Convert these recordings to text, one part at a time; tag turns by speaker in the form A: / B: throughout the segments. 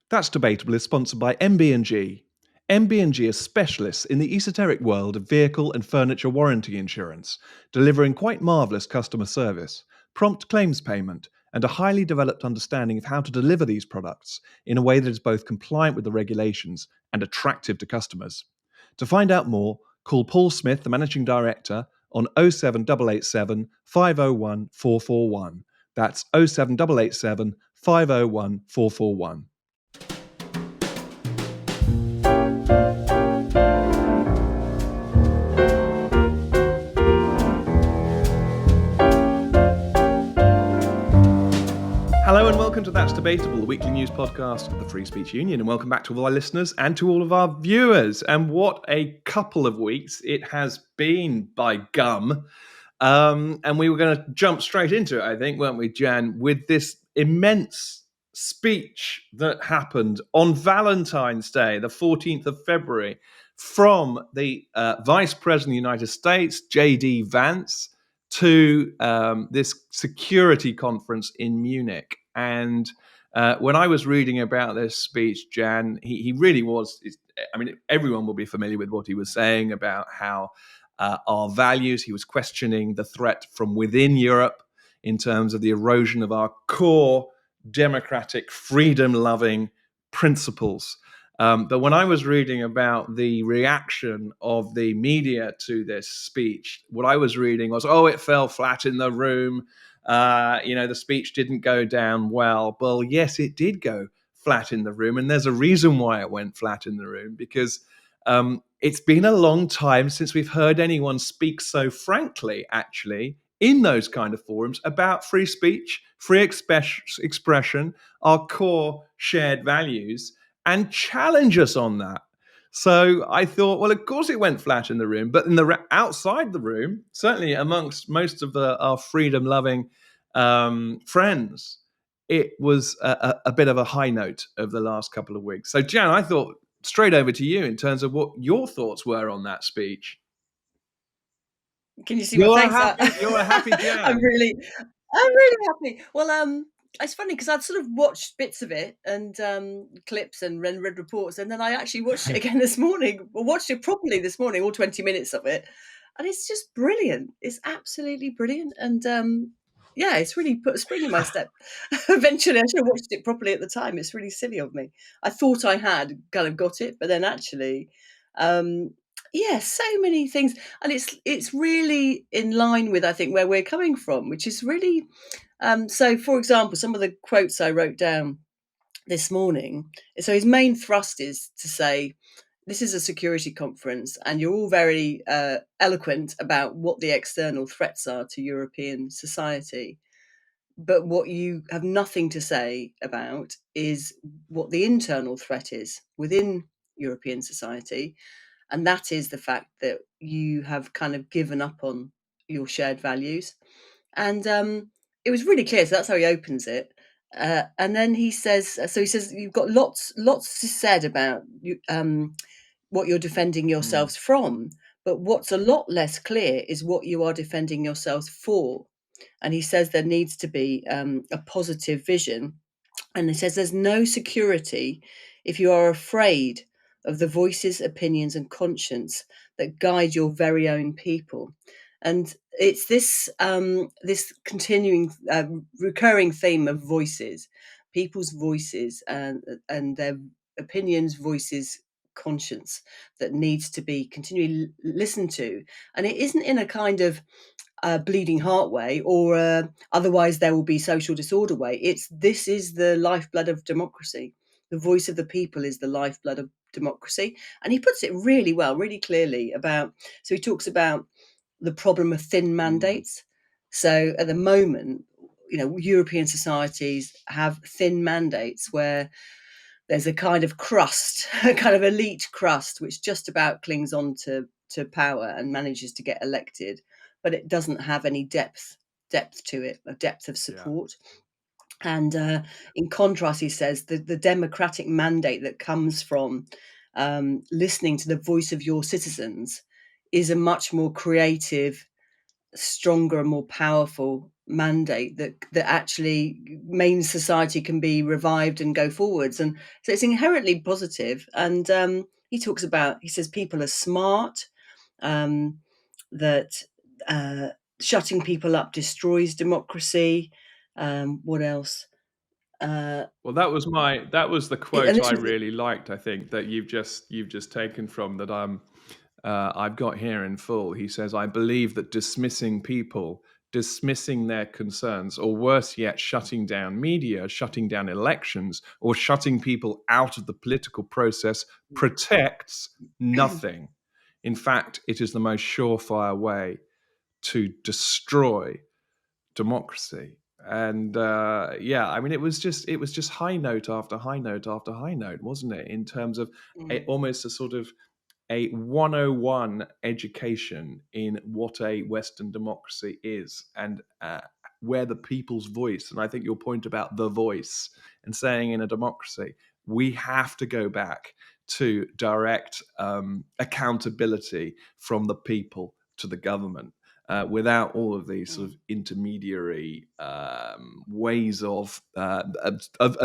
A: That's Debatable is sponsored by MB&G. MB&G is specialists in the esoteric world of vehicle and furniture warranty insurance, delivering quite marvellous customer service, prompt claims payment, and a highly developed understanding of how to deliver these products in a way that is both compliant with the regulations and attractive to customers. To find out more, call Paul Smith, the Managing Director, on 07887 501 441. That's 07887 501 441. Hello and welcome to That's Debatable, the weekly news podcast of the Free Speech Union, and welcome back to all our listeners and to all of our viewers. And what a couple of weeks it has been, by gum. And we were going to jump straight into it, I think, weren't we, Jan, with this immense speech that happened on Valentine's Day, the 14th of February, from the Vice President of the United States, JD Vance, to this security conference in Munich. And when I was reading about this speech, Jan, he really was, I mean, everyone will be familiar with what he was saying about how our values, he was questioning the threat from within Europe in terms of the erosion of our core democratic, freedom-loving principles. But when I was reading about the reaction of the media to this speech, what I was reading was, it fell flat in the room. The speech didn't go down well. Well, yes, it did go flat in the room. And there's a reason why it went flat in the room, because it's been a long time since we've heard anyone speak so frankly, actually, in those kind of forums about free speech, free expression, our core shared values, and challenge us on that. So I thought, well, of course it went flat in the room, but in the outside the room, certainly amongst most of our freedom-loving friends, it was a bit of a high note over the last couple of weeks. So, Jan, I thought straight over to you in terms of what your thoughts were on that speech.
B: Can you see my face?
A: You're a happy Jan.
B: I'm really happy. Well, it's funny because I'd sort of watched bits of it and clips and read reports, and then I actually watched it again this morning. Well, watched it properly this morning, all 20 minutes of it, and it's just brilliant. It's absolutely brilliant, and it's really put a spring in my step. Eventually, I should have watched it properly at the time. It's really silly of me. I thought I had kind of got it, but then actually. So many things, and it's really in line with, I think, where we're coming from, which is really so, for example, some of the quotes I wrote down this morning. So his main thrust is to say, this is a security conference and you're all very eloquent about what the external threats are to European society. But what you have nothing to say about is what the internal threat is within European society. And that is the fact that you have kind of given up on your shared values. And it was really clear. So that's how he opens it. And then he says, you've got lots said about what you're defending yourselves from. But what's a lot less clear is what you are defending yourselves for. And he says there needs to be a positive vision. And he says there's no security if you are afraid of the voices, opinions, and conscience that guide your very own people. And it's this continuing, recurring theme of voices, people's voices, and their opinions, voices, conscience that needs to be continually listened to. And it isn't in a kind of bleeding heart way or otherwise there will be social disorder way. This is the lifeblood of democracy. The voice of the people is the lifeblood of democracy. And he puts it really well, really clearly so he talks about the problem of thin mandates. So at the moment, European societies have thin mandates where there's a kind of crust, a kind of elite crust, which just about clings on to power and manages to get elected, but it doesn't have any depth to it, a depth of support. Yeah. And in contrast, he says the democratic mandate that comes from listening to the voice of your citizens is a much more creative, stronger and more powerful mandate that actually means society can be revived and go forwards. And so it's inherently positive. And he says people are smart, that shutting people up destroys democracy. What else?
A: Well, that was the
B: And
A: quote
B: this
A: I
B: was
A: really liked. I think that you've just taken from that. I've got here in full. He says, "I believe that dismissing people, dismissing their concerns, or worse yet, shutting down media, shutting down elections, or shutting people out of the political process protects nothing. In fact, it is the most surefire way to destroy democracy." And yeah, I mean, it was just high note after high note after high note, wasn't it? In terms of almost a sort of a 101 education in what a Western democracy is, and where the people's voice, and I think your point about the voice and saying in a democracy, we have to go back to direct accountability from the people to the government. Without all of these sort of intermediary ways of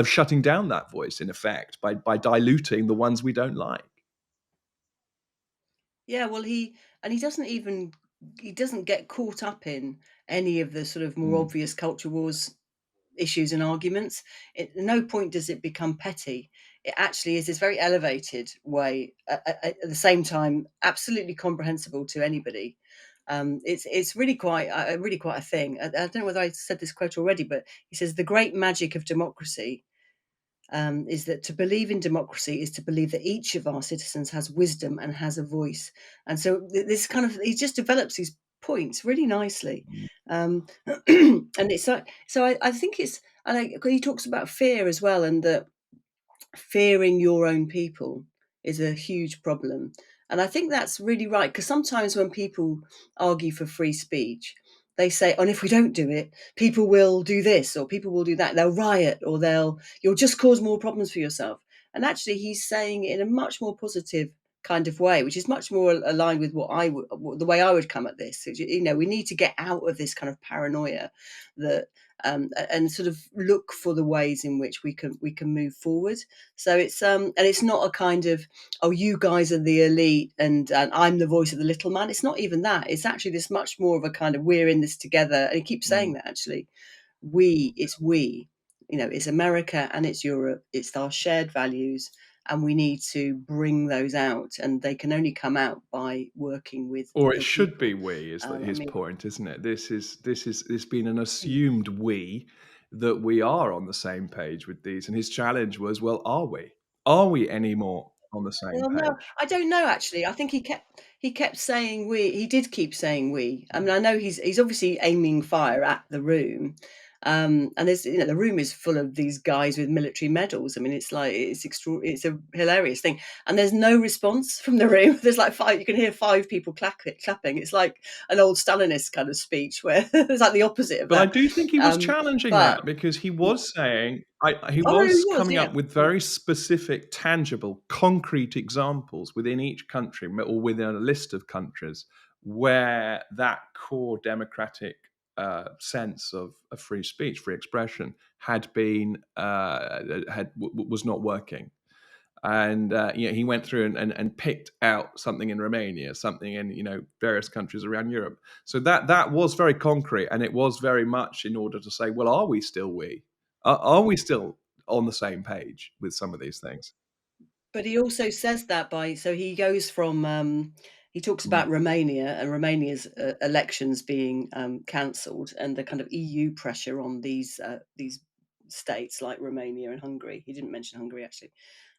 A: shutting down that voice, in effect, by diluting the ones we don't like.
B: Yeah, well, he doesn't get caught up in any of the sort of more
A: Mm.
B: obvious culture wars issues and arguments. At no point does it become petty. It actually is this very elevated way, at the same time, absolutely comprehensible to anybody. It's really quite a thing. I don't know whether I said this quote already, but he says the great magic of democracy is that to believe in democracy is to believe that each of our citizens has wisdom and has a voice. And so this kind of he just develops these points really nicely, and it's like so. I think it's and he talks about fear as well, and that fearing your own people is a huge problem. And I think that's really right because sometimes when people argue for free speech, they say, "Oh, and if we don't do it, people will do this or people will do that. They'll riot or you'll just cause more problems for yourself." And actually, he's saying it in a much more positive kind of way, which is much more aligned with the way I would come at this. We need to get out of this kind of paranoia that and sort of look for the ways in which we can move forward. So and it's not a kind of, oh, you guys are the elite and I'm the voice of the little man. It's not even that. It's actually this much more of a kind of we're in this together. And he keeps saying
A: Mm.
B: that actually. We, it's America and it's Europe. It's our shared values, and we need to bring those out. And they can only come out by working with
A: Or it
B: other
A: should be
B: people.
A: we, is
B: I
A: his
B: mean,
A: point, isn't it? It's been an assumed we, that we are on the same page with these. And his challenge was, well, are we? Are we any more on the same
B: well, no,
A: page?
B: I don't know actually. I think he kept saying we. He did keep saying we. I mean, I know he's obviously aiming fire at the room. And there's the room is full of these guys with military medals. I mean, it's like it's a hilarious thing. And there's no response from the room. There's like five. You can hear five people clapping. It's like an old Stalinist kind of speech where it's like the opposite of
A: But I
B: that.
A: do think he was
B: Um,
A: challenging
B: but
A: that, because he was saying, he
B: oh, he
A: was
B: was,
A: coming
B: yeah.
A: up with very specific, tangible, concrete examples within each country, or within a list of countries, where that core democratic sense of free speech, free expression, was not working. And he went through and picked out something in Romania, something in various countries around Europe. So that was very concrete, and it was very much in order to say, well, are we still are we still on the same page with some of these things?
B: But he also says that so he goes from he talks
A: Mm.
B: about Romania and Romania's elections being cancelled and the kind of EU pressure on these states like Romania and Hungary. He didn't mention Hungary actually,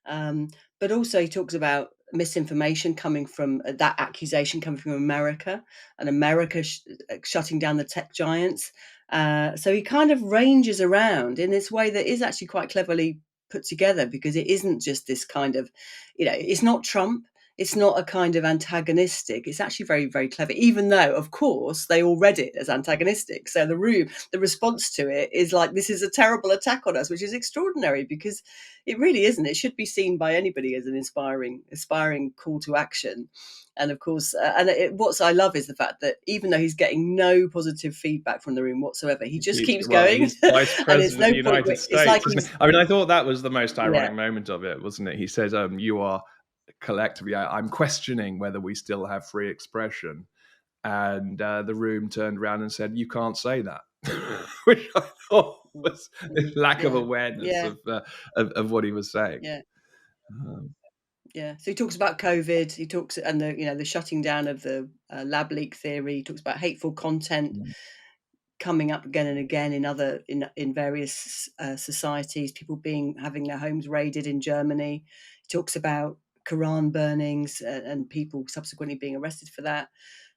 B: um, but also he talks about misinformation coming from that accusation coming from America and America shutting down the tech giants. So he kind of ranges around in this way that is actually quite cleverly put together because it isn't just this kind of, it's not Trump. It's not a kind of antagonistic. It's actually very, very clever, even though, of course, they all read it as antagonistic. So the response to it is like, this is a terrible attack on us, which is extraordinary because it really isn't. It should be seen by anybody as an aspiring call to action. And of course, what I love is the fact that even though he's getting no positive feedback from the room whatsoever, he just keeps going.
A: He's Vice
B: And it's
A: President of
B: no
A: the
B: point.
A: United
B: It's like
A: States, isn't it? I mean, I thought that was the most
B: yeah,
A: ironic moment of it, wasn't it? He says, "You are collectively. I'm questioning whether we still have free expression," and the room turned around and said, "You can't say that," which I thought was a lack of
B: yeah,
A: awareness
B: yeah,
A: of what he was saying.
B: yeah.
A: Um,
B: Yeah, so he talks about COVID. He talks and the shutting down of the lab leak theory. He talks about hateful content coming up again and again in various societies. People having their homes raided in Germany. He talks about Quran burnings and people subsequently being arrested for that.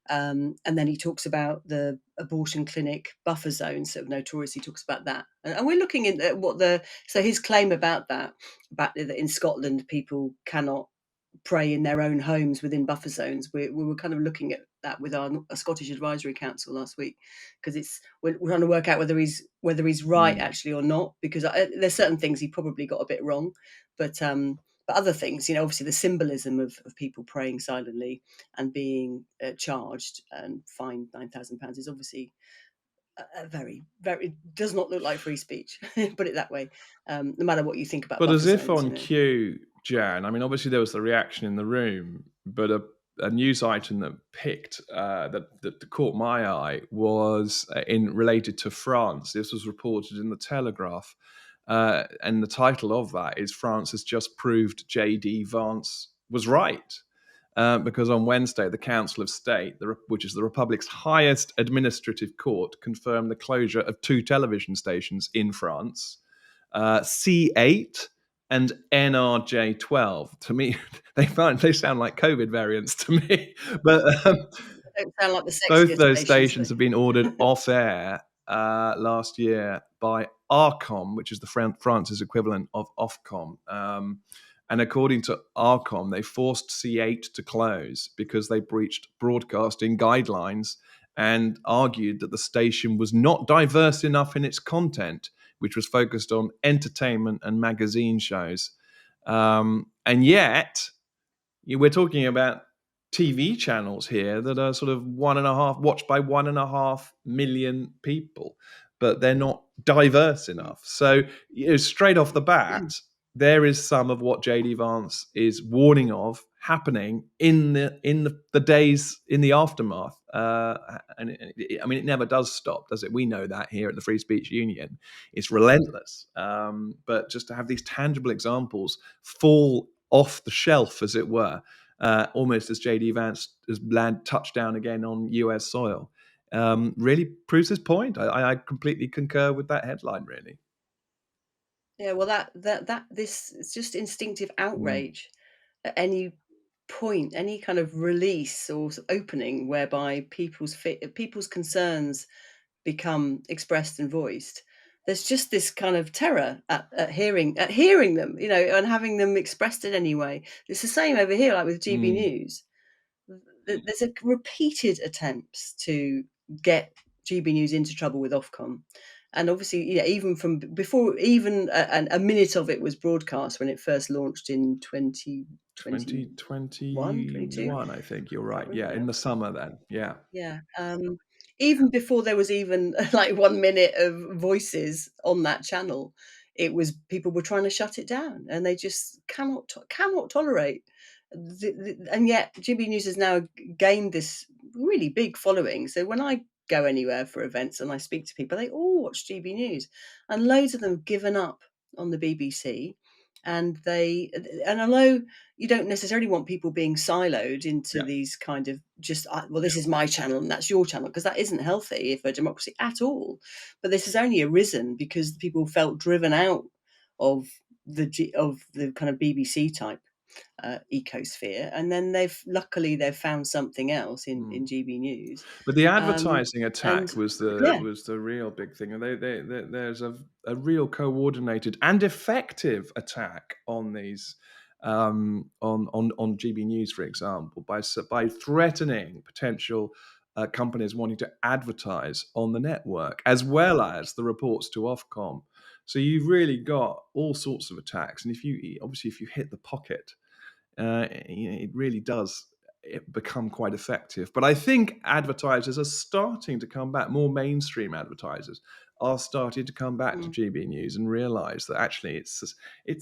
B: And then he talks about the abortion clinic buffer zones. So notoriously talks about that. And we're looking at so his claim about that in Scotland people cannot pray in their own homes within buffer zones. We were kind of looking at that with our Scottish Advisory Council last week because we're trying to work out whether he's right actually or not, because there's certain things he probably got a bit wrong, but other things, obviously the symbolism of people praying silently and being charged and fined £9,000 is obviously very, very does not look like free speech. Put it that way. No matter what you think about
A: But
B: buffer
A: as if
B: zones,
A: on cue, Jan, I mean, obviously there was the reaction in the room, but a news item that that caught my eye was related to France. This was reported in the Telegraph, and the title of that is "France has just proved JD Vance was right." Because on Wednesday, the Council of State, which is the Republic's highest administrative court, confirmed the closure of 2 television stations in France, C8 and NRJ12. To me, they sound like COVID variants to me. But
B: they don't sound like the
A: both
B: sexiest
A: those
B: stations,
A: stations have been ordered off air last year by Arcom, which is France's equivalent of Ofcom. And according to Arcom, they forced C8 to close because they breached broadcasting guidelines and argued that the station was not diverse enough in its content, which was focused on entertainment and magazine shows. And yet, we're talking about TV channels here that are sort of watched by 1.5 million people, but they're not diverse enough. So, straight off the bat, there is some of what JD Vance is warning of happening in the days in the aftermath. And it never does stop, does it? We know that here at the Free Speech Union, it's relentless. But just to have these tangible examples fall off the shelf, as it were, almost as JD Vance has touched down again on US soil, really proves his point. I completely concur with that headline, really.
B: Yeah, well, this is just instinctive
A: Mm.
B: outrage at any point, any kind of release or opening whereby people's concerns become expressed and voiced. There's just this kind of terror at hearing them, and having them expressed in any way. It's the same over here, like with GB
A: Mm.
B: News. There's a repeated attempts to get GB News into trouble with Ofcom. And obviously, even from before, even a minute of it was broadcast when it first launched in 2021, 22.
A: 2021, I think you're
B: Can't
A: right. Yeah,
B: remember
A: in
B: now.
A: the summer then. Yeah.
B: Yeah. Even before there was even like 1 minute of voices on that channel, people were trying to shut it down, and they just cannot tolerate. And yet, GB News has now gained this really big following. So when I go anywhere for events and I speak to people, they all watch GB News, and loads of them have given up on the BBC. And although you don't necessarily want people being siloed into
A: Yeah.
B: these kind of well, this is my channel and that's your channel, because that isn't healthy for democracy at all. But this has only arisen because people felt driven out of the kind of BBC type ecosphere, and then they've found something else in GB News.
A: But the
B: um,
A: advertising
B: and
A: attack was
B: yeah,
A: the real big thing, and there's a real coordinated and effective attack on these on GB News, for example, by threatening potential companies wanting to advertise on the network, as well as the reports to Ofcom. So you've really got all sorts of attacks, and if you hit the pocket, it really does become quite effective. But I think advertisers are starting to come back. More mainstream advertisers are starting to come back to GB News and realise that actually it's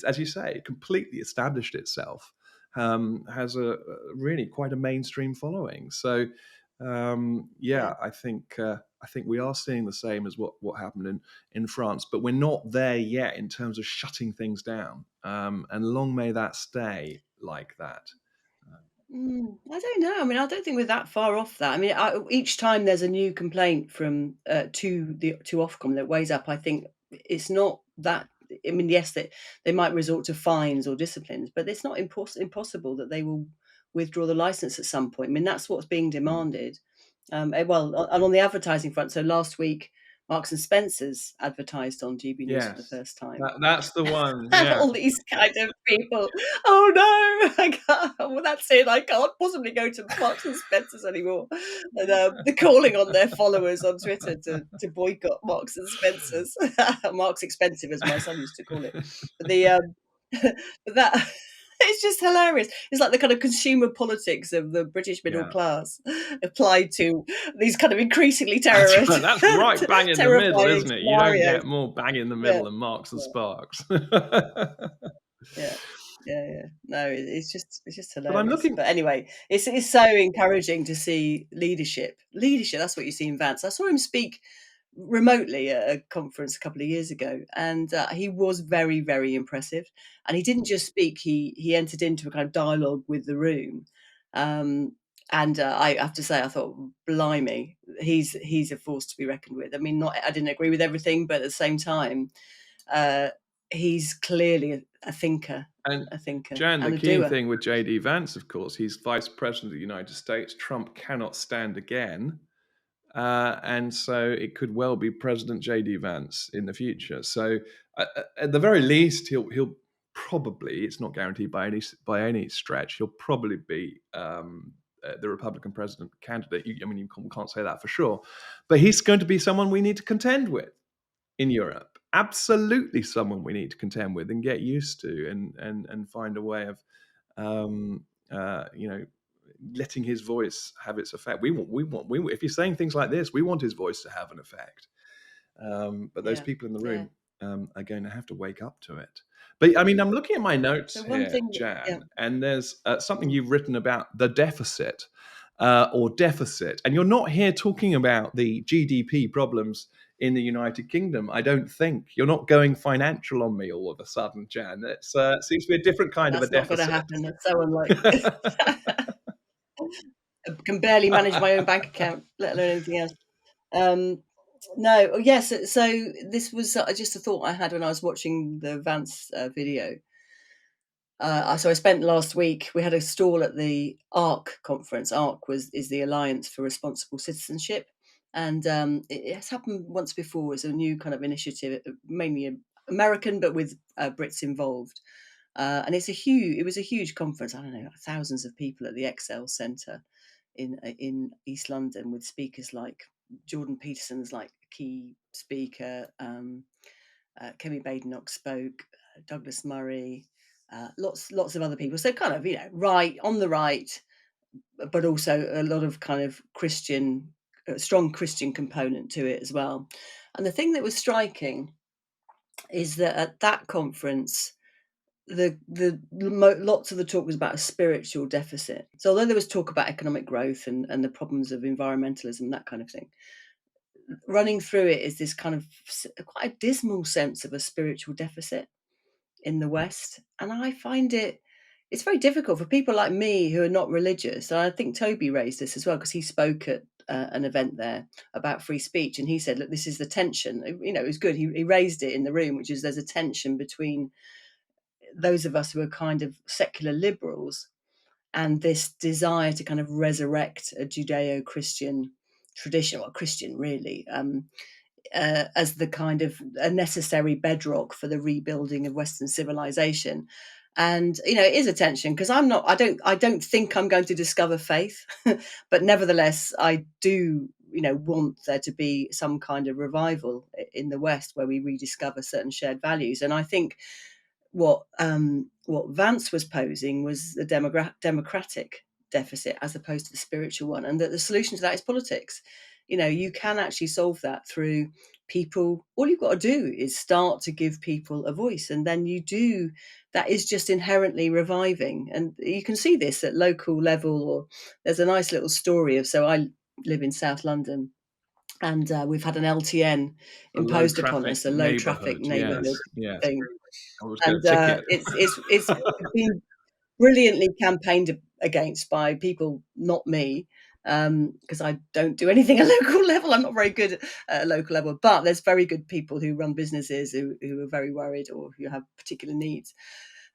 A: as you say, completely established itself, has a really quite a mainstream following. So I think we are seeing the same as what happened in France, but we're not there yet in terms of shutting things down. And long may that stay like that.
B: I don't know. I mean, I don't think we're that far off that. I mean, each time there's a new complaint from to Ofcom that weighs up, I think it's not that. I mean, yes, they might resort to fines or disciplines, but it's not impossible that they will withdraw the license at some point. I mean, that's what's being demanded. And on the advertising front, so last week, Marks and Spencer's advertised on GB News for the
A: Yes,
B: first time.
A: that's the one.
B: And
A: Yeah,
B: all these kind of people. Oh no, I can't. Well, that's it. I can't possibly go to Marks and Spencers anymore. And they're calling on their followers on Twitter to boycott Marks and Spencers. Marks expensive, as my son used to call it. But but that it's just hilarious. It's like the kind of consumer politics of the British middle
A: yeah.
B: class applied to these kind of increasingly
A: That's right bang in the middle,
B: terrifying
A: isn't it? You don't
B: scenarios.
A: get more bang in the
B: Yeah,
A: middle than Marks and
B: yeah.
A: Sparks.
B: Yeah, yeah. No, it's just
A: But I'm
B: hilarious.
A: looking.
B: But anyway, it's so encouraging to see leadership. Leadership, that's what you see in Vance. I saw him speak remotely at a conference a couple of years ago, and he was very, very impressive. And he didn't just speak; he entered into a kind of dialogue with the room. Um, and I have to say, I thought, blimey, he's a force to be reckoned with. I mean, I didn't agree with everything, but at the same time, uh, he's clearly a thinker,
A: And
B: a thinker
A: Jan, the
B: and a
A: key
B: doer.
A: thing with JD Vance, of course, he's Vice President of the United States. Trump cannot stand again. And so it could well be President JD Vance in the future. So at the very least, he'll probably, it's not guaranteed by any stretch, he'll probably be the Republican president candidate. I mean, you can't say that for sure, but he's going to be someone we need to contend with in Europe. Absolutely, someone we need to contend with and get used to, and find a way of, letting his voice have its effect. If he's saying things like this, we want his voice to have an effect. But those
B: Yeah,
A: people in the
B: yeah.
A: room are going to have to wake up to it. But I mean, I'm looking at my notes
B: So one
A: here,
B: thing, yeah.
A: Jan, and there's something
B: Mm.
A: you've written about the deficit or deficit, and you're not here talking about the GDP problems in the United Kingdom. I don't think you're not going financial on me all of a sudden, Jan. It seems to be a different kind of a
B: That's not going to
A: deficit.
B: happen. That's so unlikely. I can barely manage my own bank account, let alone anything else. Um, no, yes. So this was just a thought I had when I was watching the Vance video. So I spent last week. We had a stall at the ARC conference. ARC is the Alliance for Responsible Citizenship, and it has happened once before. It's a new kind of initiative, mainly American, but with Brits involved. And it was a huge conference. I don't know, thousands of people at the Excel Centre in East London, with speakers like Jordan Peterson's like key speaker. Kemi Badenoch spoke. Douglas Murray. Lots of other people. So kind of right on the right, but also a lot of kind of Christian, strong Christian component to it as well. And the thing that was striking is that at that conference, lots of the talk was about a spiritual deficit. So although there was talk about economic growth and the problems of environmentalism, that kind of thing, running through it is this kind of quite a dismal sense of a spiritual deficit in the West. And I find it's very difficult for people like me who are not religious. And I think Toby raised this as well, because he spoke at an event there about free speech, and he said, look, this is the tension. It was good. He raised it in the room, which is there's a tension between those of us who are kind of secular liberals and this desire to kind of resurrect a Judeo-Christian tradition, or Christian really, as the kind of a necessary bedrock for the rebuilding of Western civilization. And it is a tension, because I don't think I'm going to discover faith, but nevertheless I do want there to be some kind of revival in the West, where we rediscover certain shared values. And I think what Vance was posing was the democratic deficit, as opposed to the spiritual one, and that the solution to that is politics. You can actually solve that through people. All you've got to do is start to give people a voice, and then that is just inherently reviving. And you can see this at local level. Or there's a nice little story of, so I live in South London, and we've had an LTN
A: A low
B: imposed upon us,
A: traffic
B: a low traffic
A: neighborhood. Yes,
B: neighborhood
A: yes.
B: thing.
A: I always get a
B: And
A: ticket.
B: it's been brilliantly campaigned against by people, not me, because I don't do anything at local level. I'm not very good at a local level, but there's very good people who run businesses who are very worried, or who have particular needs.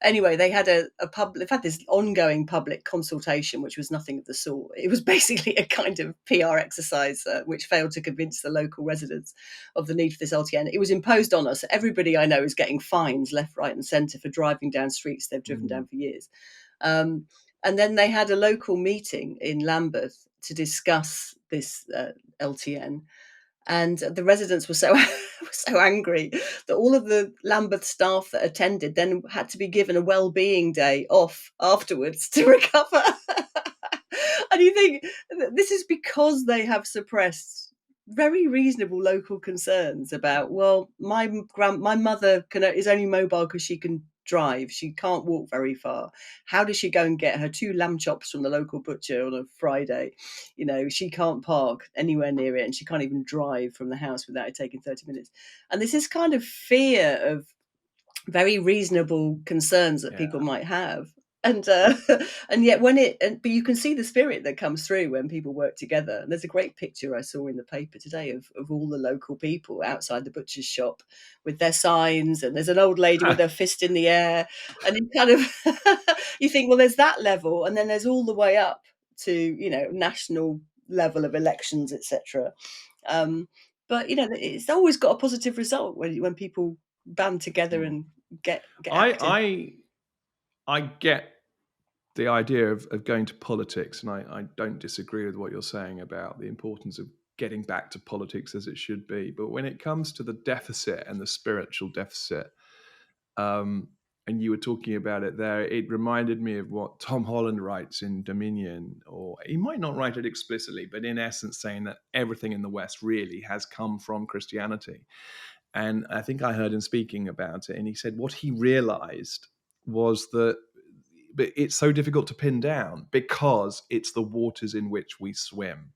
B: Anyway, they had they've had this ongoing public consultation, which was nothing of the sort. It was basically a kind of PR exercise, which failed to convince the local residents of the need for this LTN. It was imposed on us. Everybody I know is getting fines left, right, and centre for driving down streets they've driven down for years. And then they had a local meeting in Lambeth to discuss this LTN, and the residents were so were so angry that all of the Lambeth staff that attended then had to be given a well-being day off afterwards to recover. And you think this is because they have suppressed very reasonable local concerns about, well, my mother is only mobile because she can drive. She can't walk very far. How does she go and get her 2 lamb chops from the local butcher on a Friday? She can't park anywhere near it, and she can't even drive from the house without it taking 30 minutes. And this is kind of fear of very reasonable concerns that people
A: Yeah.
B: might have. And and yet but you can see the spirit that comes through when people work together. And there's a great picture I saw in the paper today of all the local people outside the butcher's shop with their signs, and there's an old lady with her fist in the air. And you kind of you think, well, there's that level, and then there's all the way up to national level of elections, etc. But it's always got a positive result when people band together and get active.
A: I I get the idea of going to politics, and I don't disagree with what you're saying about the importance of getting back to politics as it should be. But when it comes to the deficit and the spiritual deficit, um, and you were talking about it there, it reminded me of what Tom Holland writes in Dominion, or he might not write it explicitly, but in essence saying that everything in the West really has come from Christianity. And I think I heard him speaking about it, and he said what he realized was that it's so difficult to pin down because it's the waters in which we swim.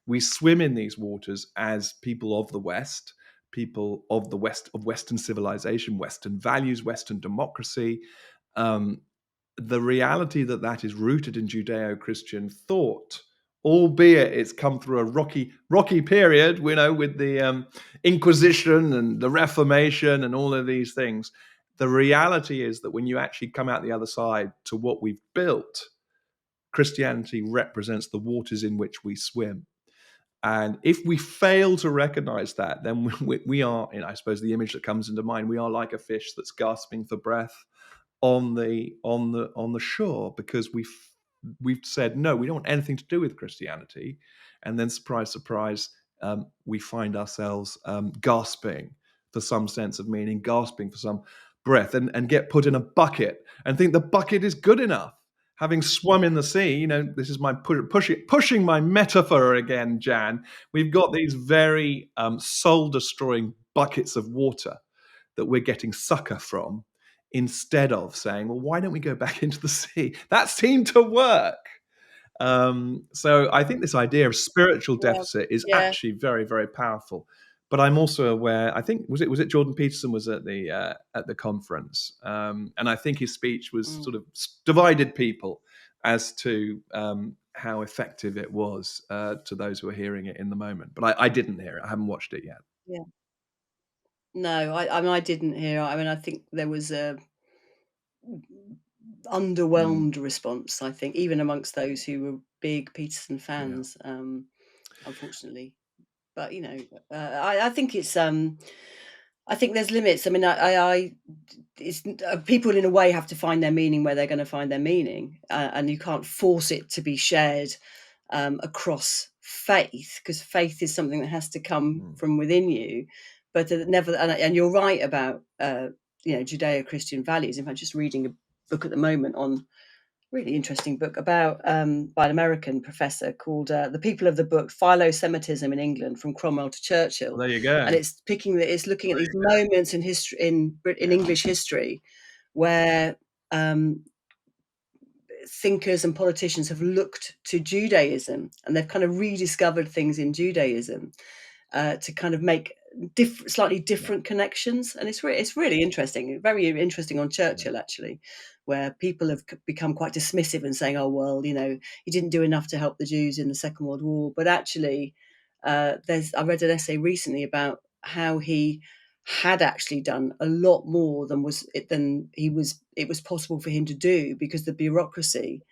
A: We swim in these waters as people of the West, people of the West, of Western civilization, Western values, Western democracy. Um, the reality that is rooted in Judeo-Christian thought, albeit it's come through a rocky period, with the Inquisition and the Reformation and all of these things. The reality is that when you actually come out the other side to what we've built, Christianity represents the waters in which we swim. And if we fail to recognize that, then we are, I suppose the image that comes into mind, we are like a fish that's gasping for breath on the shore, because we've said no, we don't want anything to do with Christianity, and then surprise, surprise, we find ourselves gasping for some sense of meaning, gasping for some breath, and get put in a bucket and think the bucket is good enough. Having swum in the sea, this is my pushing my metaphor again, Jan. We've got these very soul-destroying buckets of water that we're getting succor from, instead of saying, well, why don't we go back into the sea? That seemed to work. So I think this idea of spiritual
B: Yeah,
A: deficit is
B: yeah.
A: actually very, very powerful. But I'm also aware. I think was it Jordan Peterson was at the conference, and I think his speech was
B: Mm,
A: sort of divided people as to how effective it was to those who are hearing it in the moment. But I didn't hear it. I haven't watched it yet.
B: yeah. No, I mean, I didn't hear. I mean, I think there was a
A: Mm,
B: underwhelmed response, I think, even amongst those who were big Peterson
A: yeah.
B: fans, unfortunately. But, I think it's, I think there's limits. I mean, people in a way have to find their meaning where they're going to find their meaning, and you can't force it to be shared across faith, because faith is something that has to come from within you. But never, and you're right about Judeo-Christian values. In fact, just reading a book at the moment on really interesting book about by an American professor called "The People of the Book: Philo-Semitism in England from Cromwell to Churchill,"
A: Well, there you go.
B: and it's looking at these moments in history in English history where thinkers and politicians have looked to Judaism, and they've kind of rediscovered things in Judaism to kind of make slightly different connections. And it's really interesting, very interesting on Churchill, actually, where people have become quite dismissive and saying, oh, well, he didn't do enough to help the Jews in the Second World War. But actually, I read an essay recently about how he had actually done a lot more than it was possible for him to do, because the bureaucracy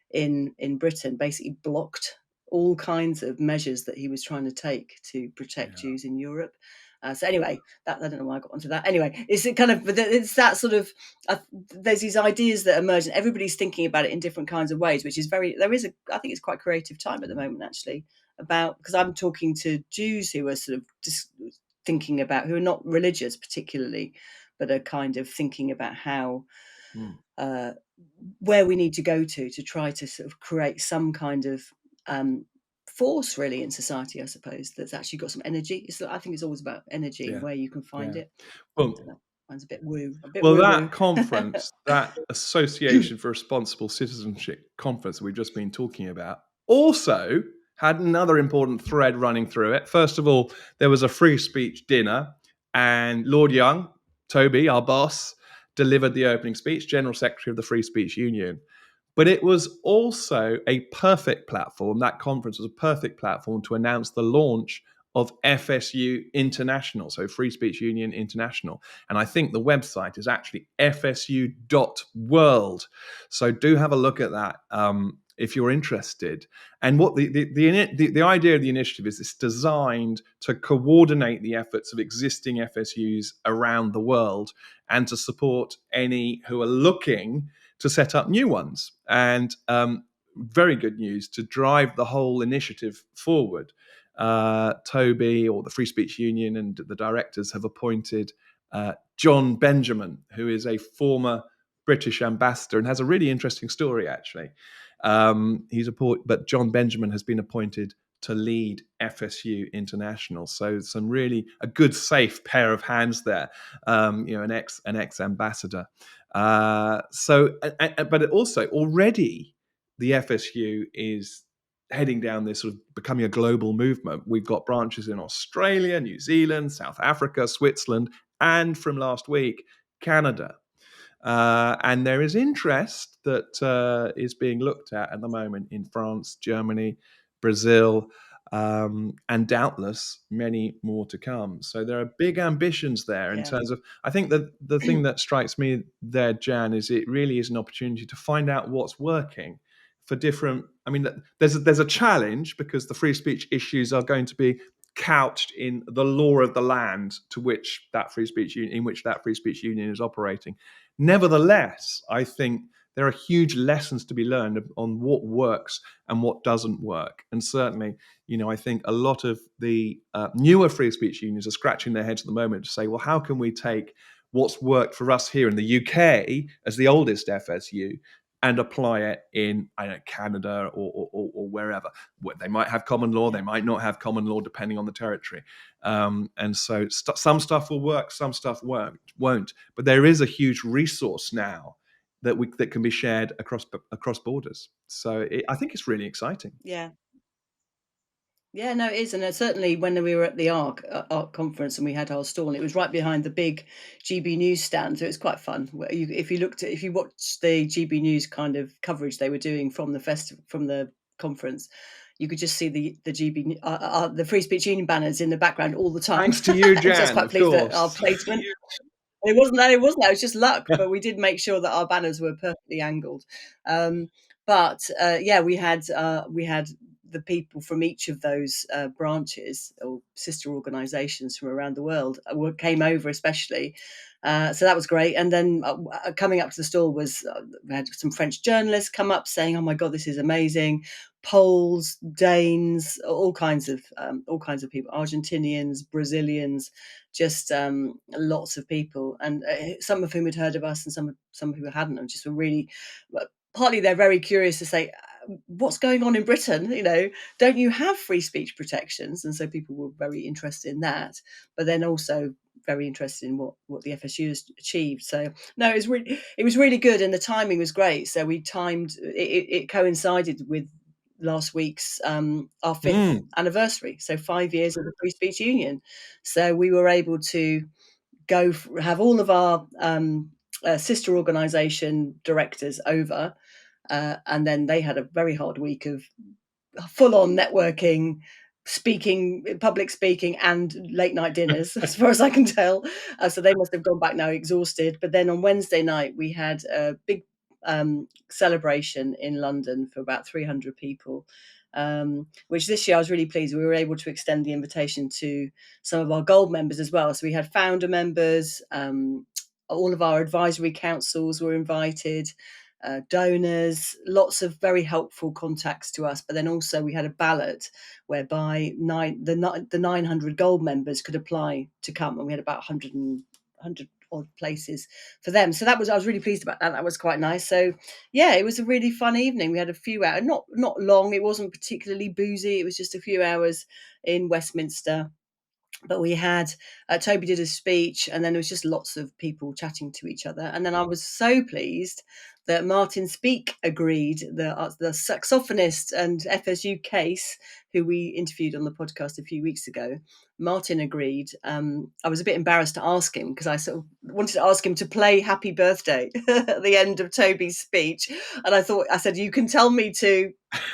B: in Britain basically blocked all kinds of measures that he was trying to take to protect Jews in Europe. So anyway, that, I don't know why I got onto that. Anyway, it's that sort of there's these ideas that emerge, and everybody's thinking about it in different kinds of ways, which is I think it's quite creative time at the moment, actually, because I'm talking to Jews who are sort of just thinking about, who are not religious particularly, but are kind of thinking about how where we need to go to try to sort of create some kind of force really in society, I suppose, that's actually got some energy. I think it's always about energy and where you can find it.
A: Well,
B: mine's a bit woo.
A: That conference, that Association for Responsible Citizenship conference that we've just been talking about, also had another important thread running through it. First of all, there was a free speech dinner, and Lord Young, Toby, our boss, delivered the opening speech, General Secretary of the Free Speech Union. But it was also a perfect platform. That conference was a perfect platform to announce the launch of FSU International, so Free Speech Union International. And I think the website is actually fsu.world. So do have a look at that if you're interested. And what the idea of the initiative is, it's designed to coordinate the efforts of existing FSUs around the world and to support any who are looking to set up new ones. And very good news to drive the whole initiative forward. Toby, or the Free Speech Union, and the directors have appointed Jon Benjamin, who is a former British ambassador and has a really interesting story, actually. But Jon Benjamin has been appointed to lead FSU International. So a good, safe pair of hands there. An ex-ambassador. But also already the FSU is heading down this sort of becoming a global movement. We've got branches in Australia, New Zealand, South Africa, Switzerland, and from last week, Canada. And there is interest that is being looked at the moment in France, Germany, Brazil, and doubtless many more to come. So there are big ambitions there in terms of, I think that the thing that strikes me there, Jan, is it really is an opportunity to find out what's working for different. I mean, there's a challenge, because the free speech issues are going to be couched in the law of the land in which that free speech union is operating. Nevertheless, I think there are huge lessons to be learned on what works and what doesn't work. And certainly, I think a lot of the newer free speech unions are scratching their heads at the moment to say, well, how can we take what's worked for us here in the UK as the oldest FSU and apply it in Canada or wherever. They might have common law, they might not have common law, depending on the territory. And so some stuff will work, some stuff won't. But there is a huge resource now that can be shared across borders. So I think it's really exciting.
B: Yeah. Yeah, no, it is. And certainly when we were at the ARC conference and we had our stall, and it was right behind the big GB News stand. So it was quite fun. If you watched the GB News kind of coverage they were doing from the conference, you could just see the GB, the Free Speech Union banners in the background all the time.
A: Thanks to you, Jan.
B: I was quite pleased that our placement. It wasn't that. It was just luck, but we did make sure that our banners were perfectly angled. We had the people from each of those branches or sister organisations from around the world came over, especially. So that was great. And then coming up to the stall was we had some French journalists come up saying, "Oh my God, this is amazing." Poles, Danes, all kinds of people, Argentinians, Brazilians, just lots of people, and some of whom had heard of us, and some people hadn't, and just were really. Partly, they're very curious to say, "What's going on in Britain? Don't you have free speech protections?" And so people were very interested in that, but then also very interested in what the FSU has achieved. So no, it was really good, and the timing was great. So we timed it coincided with last week's our 5th anniversary, so 5 years of the Free Speech Union. So we were able to have all of our sister organisation directors over, and then they had a very hard week of full-on networking, public speaking, and late night dinners, as far as I can tell. So they must have gone back now exhausted. But then on Wednesday night, we had a big celebration in London for about 300 people, which this year I was really pleased. We were able to extend the invitation to some of our gold members as well. So we had founder members, all of our advisory councils were invited, donors, lots of very helpful contacts to us. But then also we had a ballot whereby the 900 gold members could apply to come, and we had about 100 odd places for them. So I was really pleased about that. That was quite nice. So yeah, it was a really fun evening. We had a few hours, not long. It wasn't particularly boozy. It was just a few hours in Westminster. But we had Toby did a speech, and then there was just lots of people chatting to each other. And then I was so pleased that Martin Speake agreed, the saxophonist and FSU case, who we interviewed on the podcast a few weeks ago. Martin agreed. I was a bit embarrassed to ask him, because I sort of wanted to ask him to play Happy Birthday at the end of Toby's speech. And I said, "You can tell me to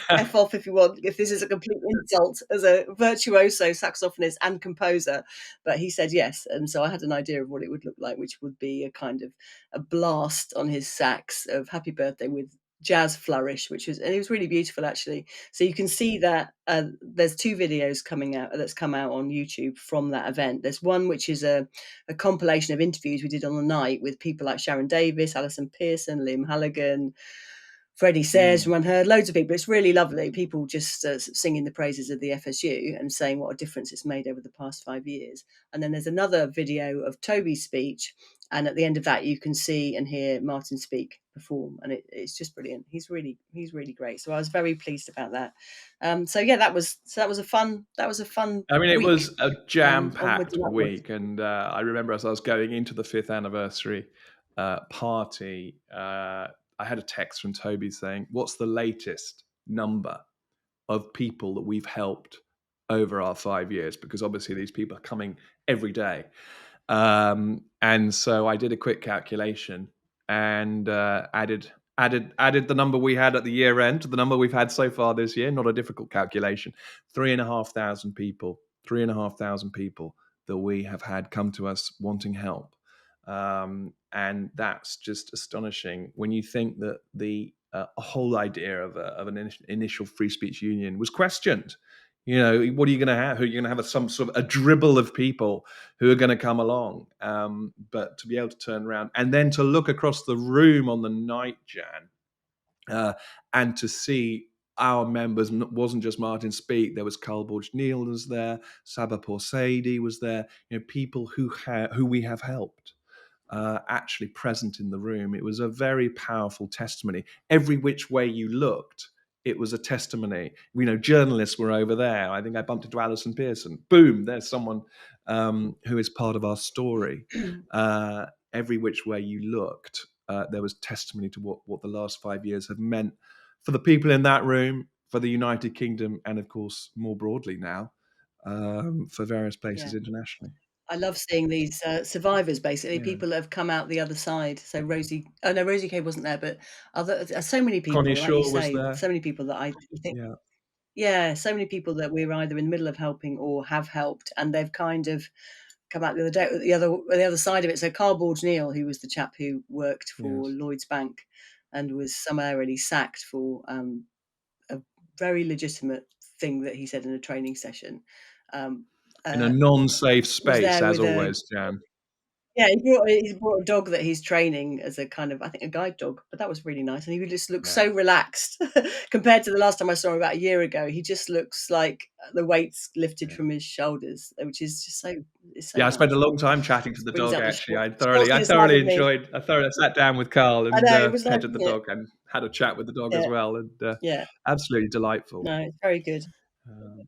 B: F off if you want, if this is a complete insult as a virtuoso saxophonist and composer." But he said yes. And so I had an idea of what it would look like, which would be a kind of a blast on his sax of Happy Birthday with jazz flourish, and it was really beautiful, actually. So you can see that there's 2 videos that's come out on YouTube from that event. There's one which is a compilation of interviews we did on the night with people like Sharon Davis, Alison Pearson, Liam Halligan, Freddie Sayers from Unheard, loads of people. It's really lovely. People just singing the praises of the FSU and saying what a difference it's made over the past 5 years. And then there's another video of Toby's speech. And at the end of that, you can see and hear Martin Speake perform. And it's just brilliant. He's really great. So I was very pleased about that. So yeah, that was a fun
A: I mean, it
B: week.
A: was a jam-packed week, and I remember as I was going into the 5th anniversary party, I had a text from Toby saying, "What's the latest number of people that we've helped over our 5 years?" Because obviously these people are coming every day. And so I did a quick calculation and added the number we had at the year end to the number we've had so far this year. Not a difficult calculation. 3,500 people. 3,500 people that we have had come to us wanting help. And that's just astonishing when you think that the whole idea of an initial free speech union was questioned. What are you going to have? Who are you going to have some sort of a dribble of people who are going to come along? But to be able to turn around and then to look across the room on the night, Jan, and to see our members, wasn't just Martin Speake. There was Karl Borg-Neil was there, Sabah Porsaidi was there. People who we have helped. Actually present in the room. It was a very powerful testimony. Every which way you looked, it was a testimony. Journalists were over there. I think I bumped into Alison Pearson. Boom, there's someone who is part of our story. Every which way you looked, there was testimony to what the last 5 years have meant for the people in that room, for the United Kingdom, and of course, more broadly now, for various places internationally.
B: I love seeing these survivors, basically, people that have come out the other side. So Rosie Kay wasn't there, but so many people,
A: Connie
B: like you
A: Shaw was
B: say,
A: there.
B: so many people that I think,
A: Yeah.
B: so many people that we're either in the middle of helping or have helped, and they've kind of come out the other day, the other side of it. So Karl Borg-Neil, who was the chap who worked for Lloyds Bank and was summarily sacked for a very legitimate thing that he said in a training session.
A: In a non-safe
B: Was
A: space,
B: there
A: as
B: with a
A: always, Jan.
B: yeah, he brought a dog that he's training as a kind of, I think, a guide dog, but that was really nice, and he just looked so relaxed compared to the last time I saw him about a year ago. He just looks like the weight's lifted from his shoulders, which is just it's so
A: Yeah, I spent a
B: nice.
A: long time chatting to the
B: Brings
A: dog.
B: out the
A: Actually, I
B: Schwarzenegger side
A: thoroughly
B: of me.
A: enjoyed. I sat down with Carl
B: I
A: and
B: know, it was nice,
A: petted the
B: wasn't it?
A: dog and had a chat with the dog as
B: Yeah,
A: well, and
B: yeah.
A: absolutely delightful.
B: No, it's very good.
A: Um,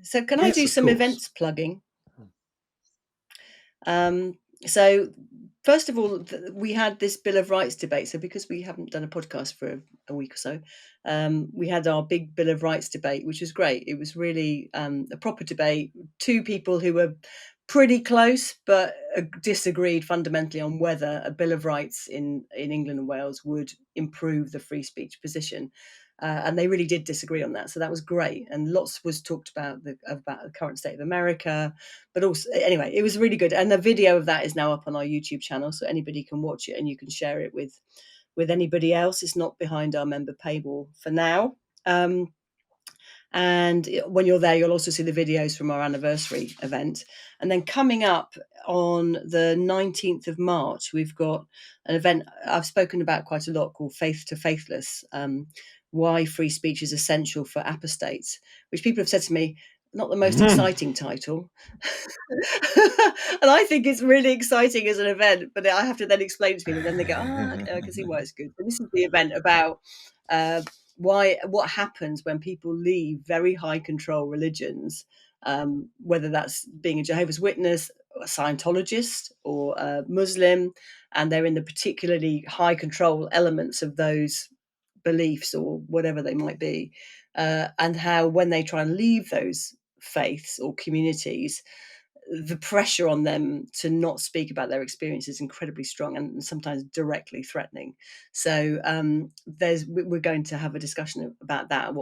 B: So can I
A: yes,
B: do
A: of
B: some
A: course.
B: events plugging? So first of all, we had this Bill of Rights debate. So because we haven't done a podcast for a week or so, we had our big Bill of Rights debate, which was great. It was really a proper debate. Two people who were pretty close, but disagreed fundamentally on whether a Bill of Rights in England and Wales would improve the free speech position. And they really did disagree on that. So that was great. And lots was talked about the current state of America, but also, anyway, it was really good. And the video of that is now up on our YouTube channel, so anybody can watch it and you can share it with anybody else. It's not behind our member paywall for now. And when you're there, you'll also see the videos from our anniversary event. And then coming up on the 19th of March, we've got an event I've spoken about quite a lot called Faith to Faithless, why free speech is essential for apostates, which people have said to me, not the most exciting title. And I think it's really exciting as an event, but I have to then explain to people, and then they go, okay, I can see why it's good. But this is the event about what happens when people leave very high control religions, whether that's being a Jehovah's Witness, a Scientologist, or a Muslim, and they're in the particularly high control elements of those beliefs or whatever they might be, and how when they try and leave those faiths or communities, the pressure on them to not speak about their experience is incredibly strong and sometimes directly threatening. So we're going to have a discussion about that,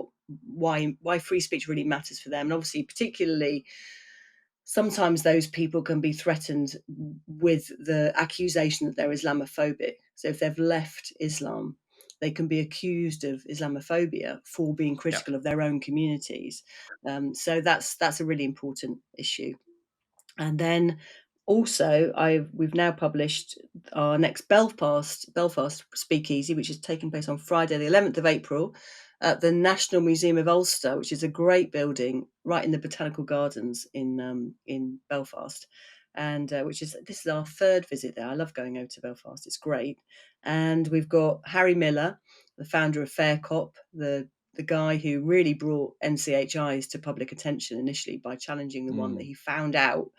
B: why free speech really matters for them, and obviously particularly sometimes those people can be threatened with the accusation that they're Islamophobic. So if they've left Islam, they can be accused of Islamophobia for being critical of their own communities. So that's a really important issue. And then also we've now published our next Belfast Speakeasy, which is taking place on Friday, the 11th of April, at the National Museum of Ulster, which is a great building right in the Botanical Gardens in Belfast. And this is our third visit there. I love going over to Belfast. It's great. And we've got Harry Miller, the founder of Fair Cop, the guy who really brought NCHIs to public attention initially by challenging the one that he found out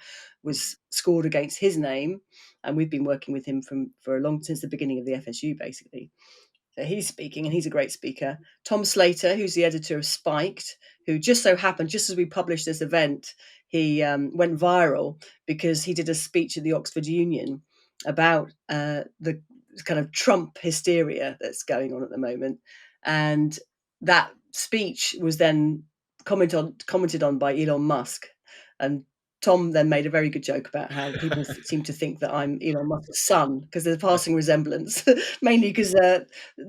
B: was scored against his name. And we've been working with him since the beginning of the FSU, basically. So he's speaking, and he's a great speaker. Tom Slater, who's the editor of Spiked, who just so happened, just as we published this event, he went viral because he did a speech at the Oxford Union about the kind of Trump hysteria that's going on at the moment. And that speech was then commented on by Elon Musk. And Tom then made a very good joke about how people seem to think that I'm Elon Musk's son because there's a passing resemblance, mainly because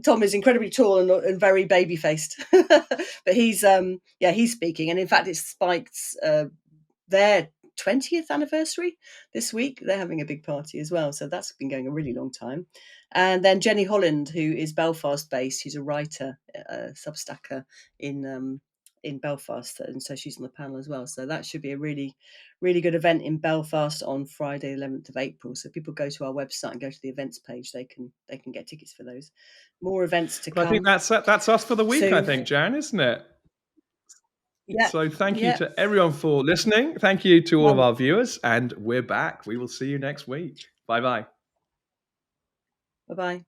B: Tom is incredibly tall and very baby faced. But he's speaking, and in fact, it's Spike's their 20th anniversary this week. They're having a big party as well, so that's been going a really long time. And then Jenny Holland, who is Belfast based, she's a writer, Substacker in Belfast, and so she's on the panel as well. So that should be a really, really good event in Belfast on Friday, 11th of April. So people go to our website and go to the events page. They can get tickets for those. More events to come.
A: I think that's us for the week.
B: So,
A: I think, Jan, isn't it?
B: yeah.
A: So thank you to everyone for listening. Thank you to all of our viewers, and we're back. We will see you next week. Bye-bye.
B: Bye-bye.